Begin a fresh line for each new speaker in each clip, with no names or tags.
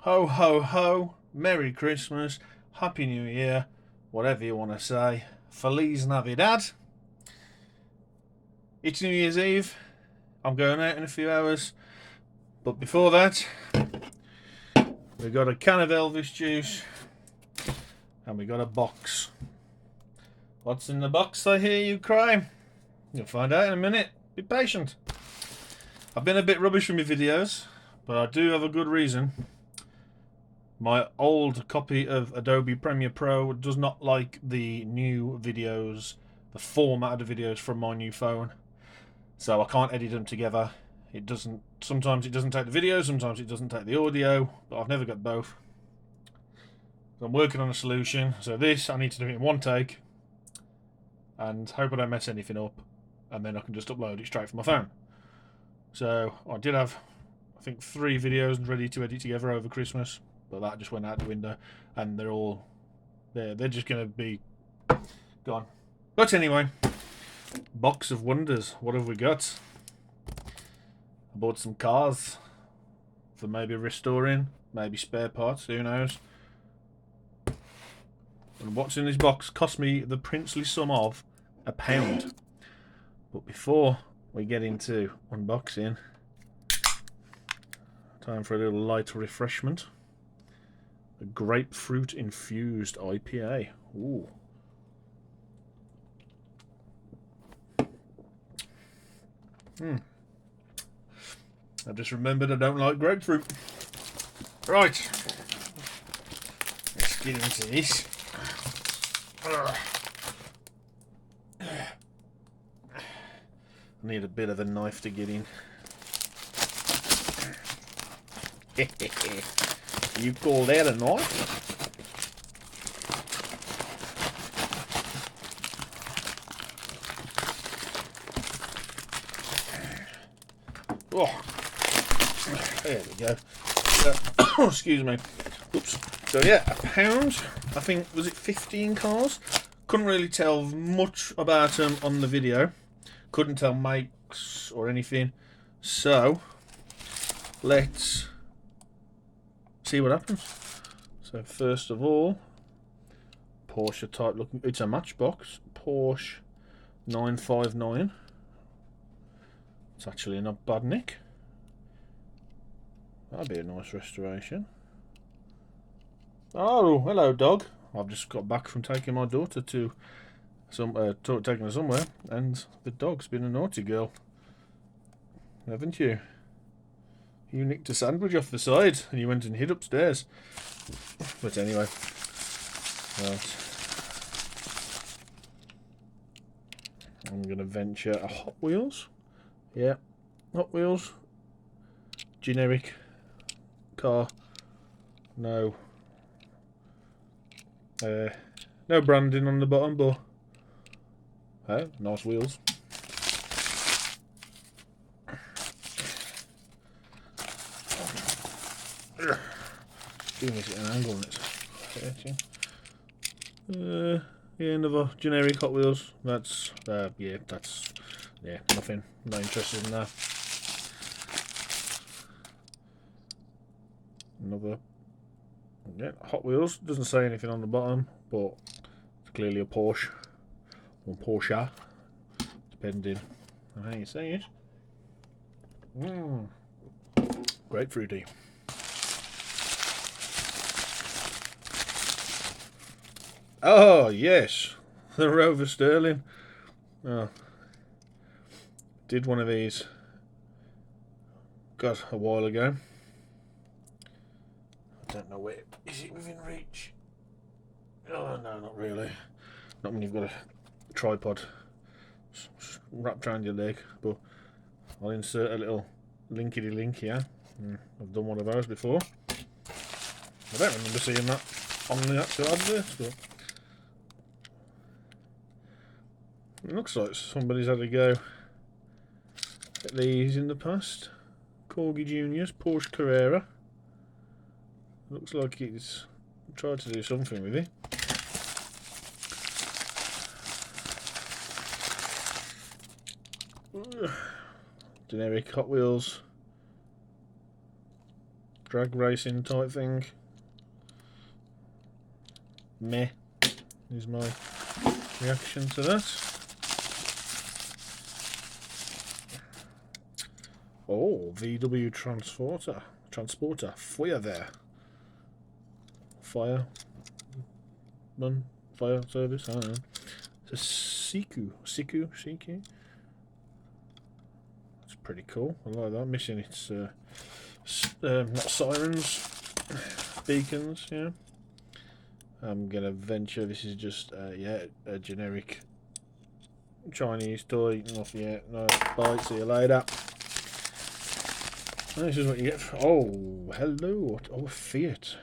Ho ho ho, Merry Christmas, Happy New Year, whatever you want to say. Feliz Navidad. It's New Year's Eve. I'm going out in a few hours. But before that, we've got a can of Elvis juice and we got a box. What's in the box, I hear you cry? You'll find out in a minute. Be patient. I've been a bit rubbish with my videos, but I do have a good reason. My old copy of Adobe Premiere Pro does not like the new videos, the format of the videos from my new phone. So I can't edit them together. It doesn't. Sometimes it doesn't take the video, sometimes it doesn't take the audio, but I've never got both. So I'm working on a solution. So this, I need to do it in one take and hope I don't mess anything up, and then I can just upload it straight from my phone. So I did have, I think, 3 videos ready to edit together over Christmas, but that just went out the window, and they're all there. They're just going to be gone. But anyway, box of wonders. What have we got? I bought some cars for maybe restoring, maybe spare parts, who knows. And what's in this box cost me the princely sum of £1. But before we get into unboxing, time for a little light refreshment. A grapefruit infused IPA. Ooh. I just remembered I don't like grapefruit. Right. Let's get into this. I need a bit of a knife to get in. You call that a knife? Oh, there we go. Excuse me. Oops. So yeah, £1. I think, was it 15 cars? Couldn't really tell much about them on the video. Couldn't tell makes or anything. So let's see what happens. So first of all, Porsche type looking. It's a Matchbox Porsche 959. It's actually not bad, Nick. That'd be a nice restoration. Oh, hello, dog. I've just got back from taking my daughter to taking her somewhere, and the dog's been a naughty girl, haven't you? You nicked a sandwich off the side, and you went and hid upstairs. But anyway, right. I'm gonna venture a Hot Wheels. Yeah, Hot Wheels. Generic car. No. No branding on the bottom, but hey, nice wheels. Doing this at an angle and it's hurting. Yeah, another generic Hot Wheels. That's yeah, nothing. Not interested in that. Another, yeah, Hot Wheels. Doesn't say anything on the bottom, but it's clearly a Porsche or Porsche, depending on how you say it. Grapefruity. Oh yes, the Rover Sterling. Oh, did one of these. Got a while ago. I don't know where. Is it within reach? Oh no, not really. Not when you've got a tripod wrapped around your leg. But I'll insert a little linkety link here. I've done one of those before. I don't remember seeing that on the actual advert, but it looks like somebody's had a go at these in the past. Corgi Juniors, Porsche Carrera. Looks like he's tried to do something with it. Generic Hot Wheels drag racing type thing. Meh is my reaction to that. Oh, VW transporter, fire there. Fire service, I don't know. It's a Siku. It's pretty cool. I like that. Missing its not sirens, beacons. Yeah. I'm gonna venture this is just yeah, a generic Chinese toy. Nothing yet. No, bye. See you later. This is what you get. Oh, hello. Oh, a Fiat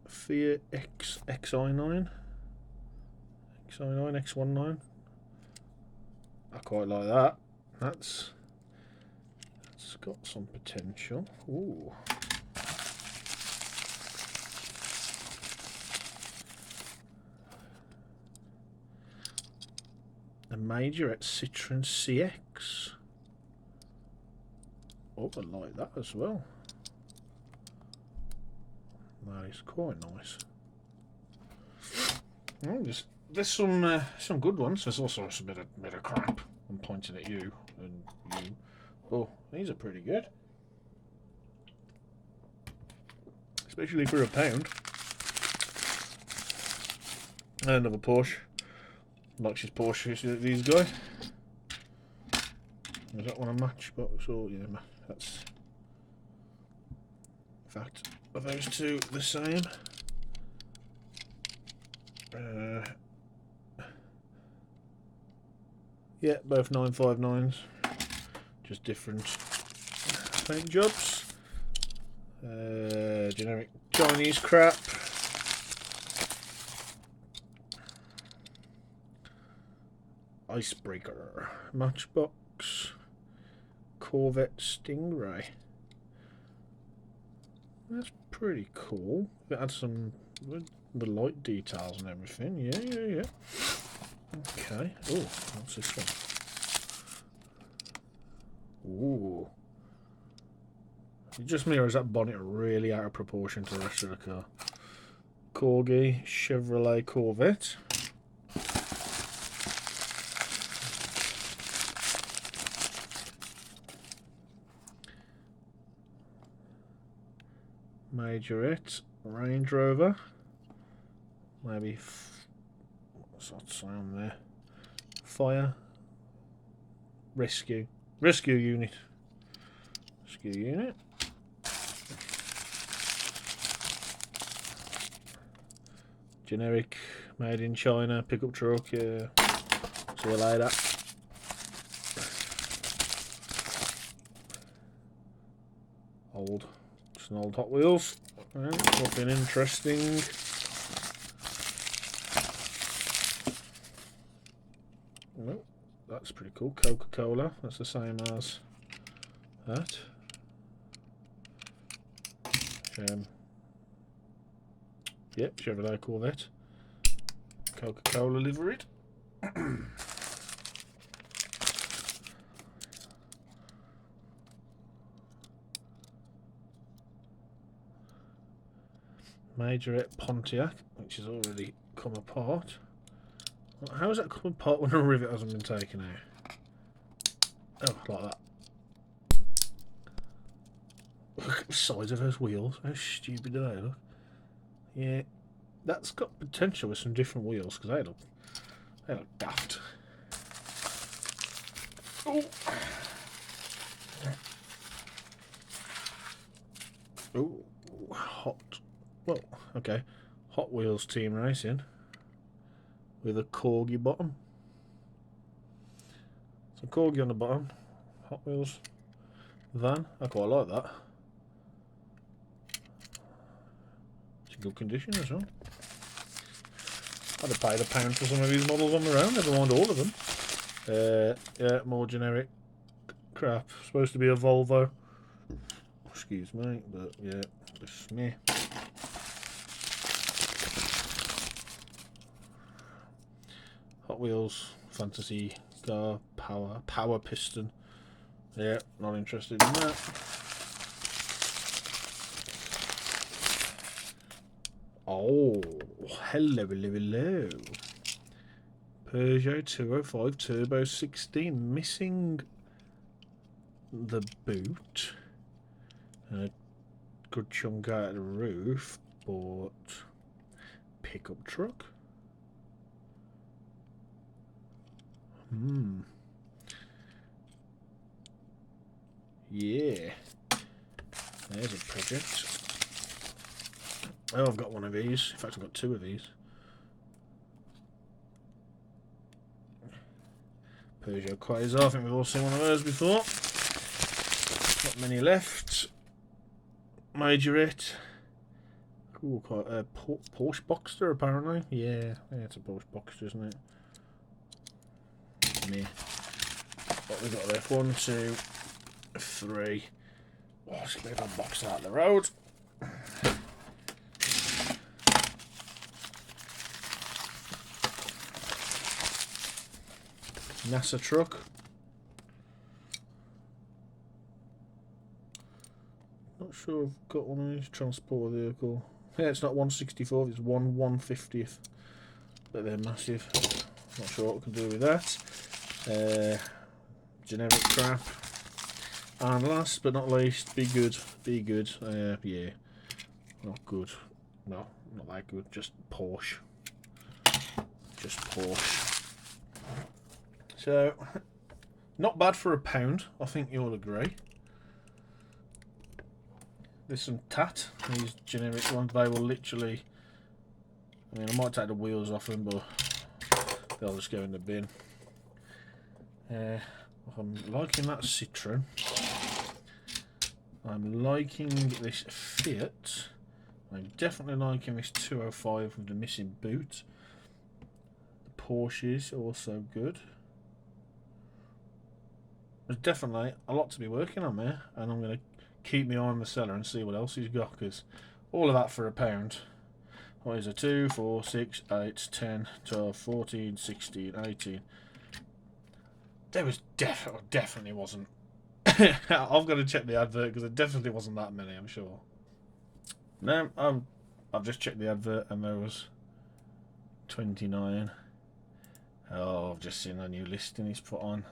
XI9. X19. I quite like that. That's got some potential. Ooh. A major at Citroen CX. Oh, I like that as well. That is quite nice. Oh, there's some good ones. There's also a bit of crap. I'm pointing at you and you. Oh, these are pretty good. Especially for £1. Another Porsche. Likes his Porsche, these guys. Is that one a matchbox? Oh, yeah, that's. In fact, are those two the same? Yeah, both 959s. Just different paint jobs. Generic Chinese crap. Icebreaker. Matchbox. Corvette Stingray. That's pretty cool. It had some the light details and everything. Yeah. Okay. Oh, what's this one? Ooh. It just mirrors that bonnet really out of proportion to the rest of the car. Corgi Chevrolet Corvette. Majorette Range Rover. Maybe what's that sound there? Fire rescue unit. Generic made in China pickup truck. Yeah. See you later. Old. It's an old Hot Wheels. Nothing interesting. Oh, that's pretty cool. Coca-Cola. That's the same as that. Yep, Chevrolet Corvette. Coca-Cola liveried. Majorette Pontiac, which has already come apart. How has that come apart when a rivet hasn't been taken out? Oh, like that. Look at the size of those wheels. How stupid do they look? Yeah, that's got potential with some different wheels because they look daft. Oh. Oh, well, okay. Hot Wheels Team Racing with a corgi bottom. Some corgi on the bottom. Hot Wheels van. I quite like that. It's in good condition as well. I'd have paid £1 for some of these models on their own, never mind all of them. Yeah, more generic crap. Supposed to be a Volvo. Excuse me, but yeah, this me. Hot Wheels Fantasy Car Power Piston. Yeah, not interested in that. Oh, hello, hello, hello. Peugeot 205 Turbo 16, missing the boot. And a good chunk out of the roof, but pickup truck. Yeah. There's a project. Oh, I've got one of these. In fact, I've got two of these. Peugeot Quasar. I think we've all seen one of those before. Not many left. Majorette. Cool. Porsche Boxster, apparently. Yeah, it's a Porsche Boxster, isn't it? Yeah. What we got left? 1, 2, 3. Oh, let's get that box out of the road. NASA truck. Not sure I've got one of these transport vehicle. Yeah, it's not 1/64, it's 1/150th. But they're massive. Not sure what we can do with that. Generic crap. And last but not least, be good. Be good. Yeah. Not good. No, not that good. Just Porsche. Just Porsche. So, not bad for £1, I think you'll agree. There's some tat. These generic ones, they will literally... I mean, I might take the wheels off them, but they'll just go in the bin. I'm liking that Citroen. I'm liking this Fiat. I'm definitely liking this 205 with the missing boot. The Porsche is also good. There's definitely a lot to be working on there, and I'm going to keep my eye on the seller and see what else he's got, because all of that for £1. What is it? 2, 4, 6, 8, 10, 12, 14, 16, 18. There was definitely wasn't. I've got to check the advert, because there definitely wasn't that many, I'm sure. No, I've just checked the advert and there was 29. Oh, I've just seen a new listing he's put on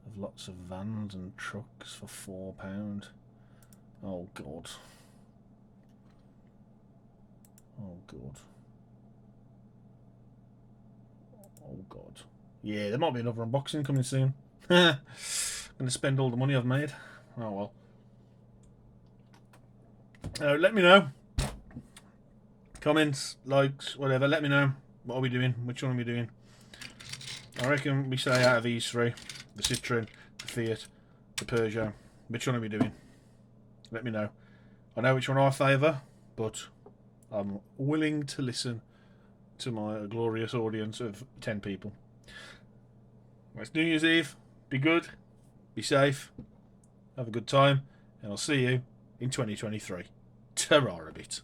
of lots of vans and trucks for £4. Oh god. Oh god. Oh god. Yeah, there might be another unboxing coming soon. I'm going to spend all the money I've made. Oh well. Let me know. Comments, likes, whatever. Let me know. What are we doing? Which one are we doing? I reckon we say out of these three. The Citroen, the Fiat, the Peugeot. Which one are we doing? Let me know. I know which one I favour, but I'm willing to listen to my glorious audience of 10 people. It's New Year's Eve. Be good. Be safe. Have a good time. And I'll see you in 2023. Ta-ra a bit.